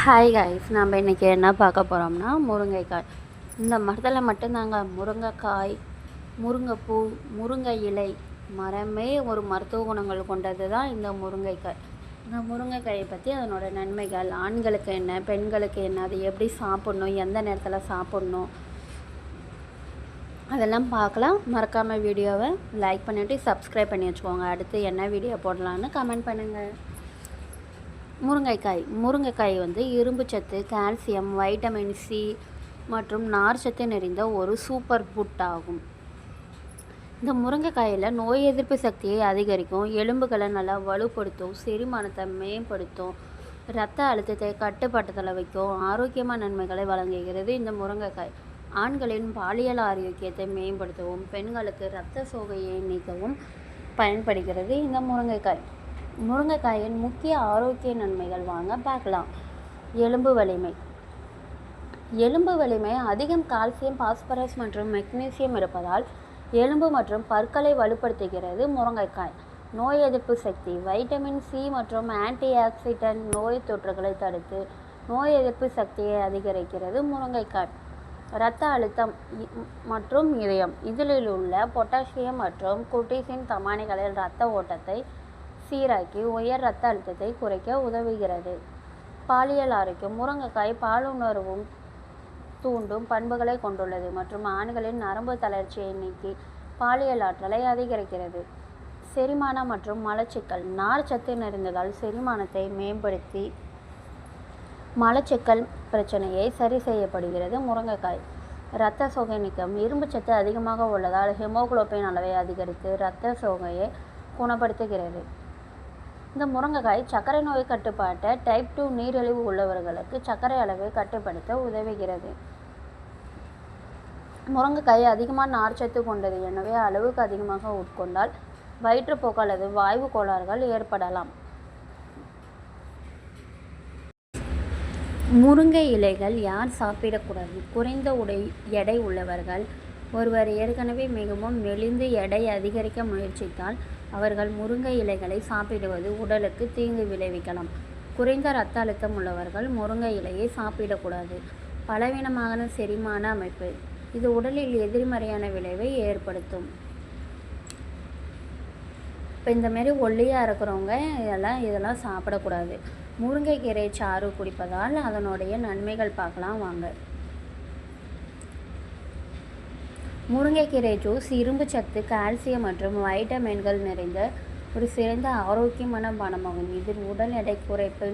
Hi guys, நம்ம இன்றைக்கி என்ன பார்க்க போகிறோம்னா முருங்கைக்காய். இந்த மரத்தில் மட்டும்தாங்க முருங்கைக்காய், முருங்கைப்பூ, முருங்கை இலை மரமே ஒரு மருத்துவ குணங்கள் கொண்டது தான் இந்த முருங்கைக்காய். இந்த முருங்கைக்காயை பற்றி அதனோட நன்மைகள், ஆண்களுக்கு என்ன, பெண்களுக்கு என்ன, அது எப்படி சாப்பிட்ணும், எந்த நேரத்தில் சாப்பிட்ணும், அதெல்லாம் பார்க்கலாம். மறக்காமல் வீடியோவை லைக் பண்ணிவிட்டு சப்ஸ்கிரைப் பண்ணி வச்சுக்கோங்க. அடுத்து என்ன வீடியோ போடலான்னு கமெண்ட் பண்ணுங்கள். முருங்கைக்காய் இரும்பு சத்து, கால்சியம், வைட்டமின் சி மற்றும் நார்ச்சத்து நிறைந்த ஒரு சூப்பர் ஃபுட் ஆகும். இந்த முருங்கைக்காயில் நோய் எதிர்ப்பு சக்தியை அதிகரிக்கும், எலும்புகளை நல்லா வலுப்படுத்தும், செரிமானத்தை மேம்படுத்தும், இரத்த அழுத்தத்தை கட்டுப்பாட்டத்தில் வைக்கும், ஆரோக்கியமான நன்மைகளை வழங்குகிறது. இந்த முருங்கைக்காய் ஆண்களின் பாலியல் ஆரோக்கியத்தை மேம்படுத்தவும், பெண்களுக்கு இரத்த சோகையை நீக்கவும் பயன்படுகிறது. இந்த முருங்கைக்காயின் முக்கிய ஆரோக்கிய நன்மைகள் வாங்க பார்க்கலாம். எலும்பு வலிமை அதிகம் கால்சியம், பாஸ்பரஸ் மற்றும் மெக்னீசியம் இருப்பதால் எலும்பு மற்றும் பற்களை வலுப்படுத்துகிறது. முருங்கைக்காய் நோய் எதிர்ப்பு சக்தி, வைட்டமின் சி மற்றும் ஆன்டி ஆக்சிடென்ட் நோய் தொற்றுகளை தடுத்து நோய் எதிர்ப்பு சக்தியை அதிகரிக்கிறது. முருங்கைக்காய் இரத்த அழுத்தம் மற்றும் இதயம், இதில் உள்ள பொட்டாசியம் மற்றும் குர்டிசின் தமனிகளில் இரத்த ஓட்டத்தை சீராக்கி உயர் இரத்த அழுத்தத்தை குறைக்க உதவுகிறது. பாலியல் ஆரோக்கியம், முருங்கைக்காய் பாலுணர்வும் தூண்டும் பண்புகளை கொண்டுள்ளது மற்றும் ஆண்களின் நரம்பு தளர்ச்சியை நீக்கி பாலியல் ஆற்றலை அதிகரிக்கிறது. செரிமானம் மற்றும் மலச்சிக்கல், நார்ச்சத்து நிறைந்ததால் செரிமானத்தை மேம்படுத்தி மலச்சிக்கல் பிரச்சனையை சரி செய்யப்படுகிறது. முருங்கைக்காய் இரத்த சோகை நீக்கம், இரும்பு சத்து அதிகமாக உள்ளதால் ஹெமோகுளோபின் அளவை அதிகரித்து இரத்த சோகையை குணப்படுத்துகிறது. இந்த முருங்கைக்காய் சர்க்கரை நோய் கட்டுப்பாட்டை, டைப் 2 நீரிழிவு உள்ளவர்களுக்கு சர்க்கரை அளவை கட்டுப்படுத்த உதவுகிறது. முருங்கைக்காய் அதிகமாக நார்ச்சத்து கொண்டது, எனவே அளவுக்கு அதிகமாக உட்கொண்டால் வயிற்றுப்போக்கு அல்லது வாய்வு கோளாறுகள் ஏற்படலாம். முருங்கை இலைகள் யார் சாப்பிடக்கூடாது? குறைந்த எடை உள்ளவர்கள், ஒருவர் ஏற்கனவே மிகவும் மெலிந்து எடை அதிகரிக்க முயற்சித்தால் அவர்கள் முருங்கை இலைகளை சாப்பிடுவது உடலுக்கு தீங்கு விளைவிக்கலாம். குறைந்த இரத்த அழுத்தம் உள்ளவர்கள் முருங்கை இலையை சாப்பிடக்கூடாது. பலவீனமான செரிமான அமைப்பு, இது உடலில் எதிர்மறையான விளைவை ஏற்படுத்தும். இப்போ இந்தமாரி ஒல்லியாக இருக்கிறவங்க இதெல்லாம் சாப்பிடக்கூடாது. முருங்கைக்கீரை சாறு குடிப்பதால் அதனுடைய நன்மைகள் பார்க்கலாம் வாங்க. முருங்கைக்கீரை ஜூஸ் இரும்பு சத்து, கால்சியம் மற்றும் வைட்டமின்கள் நிறைந்த ஒரு சிறந்த ஆரோக்கியமான பானமாகும். இதில் உடல் எடை குறைப்பு,